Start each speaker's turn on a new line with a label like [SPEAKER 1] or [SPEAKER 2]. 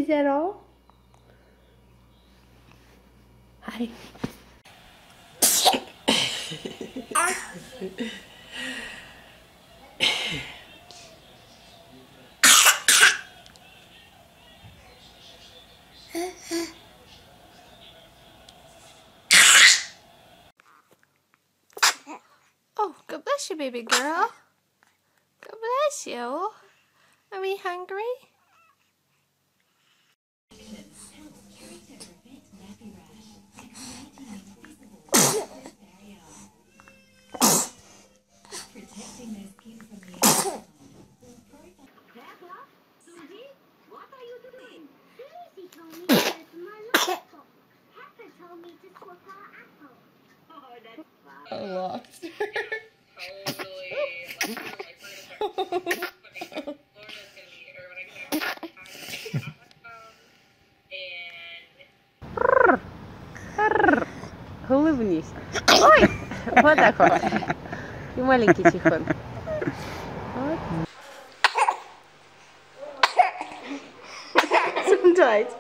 [SPEAKER 1] Is that all? Hi. Oh, God bless you, baby girl. God bless you. Are we hungry?
[SPEAKER 2] What are you doing? Daisy told me to go to my laptop. Pepper told me to swap our apple. Oh, that's fun.
[SPEAKER 1] I lost her. Улыбнись. Ой! Вот так вот. И маленький тихон. Вот. Sometimes.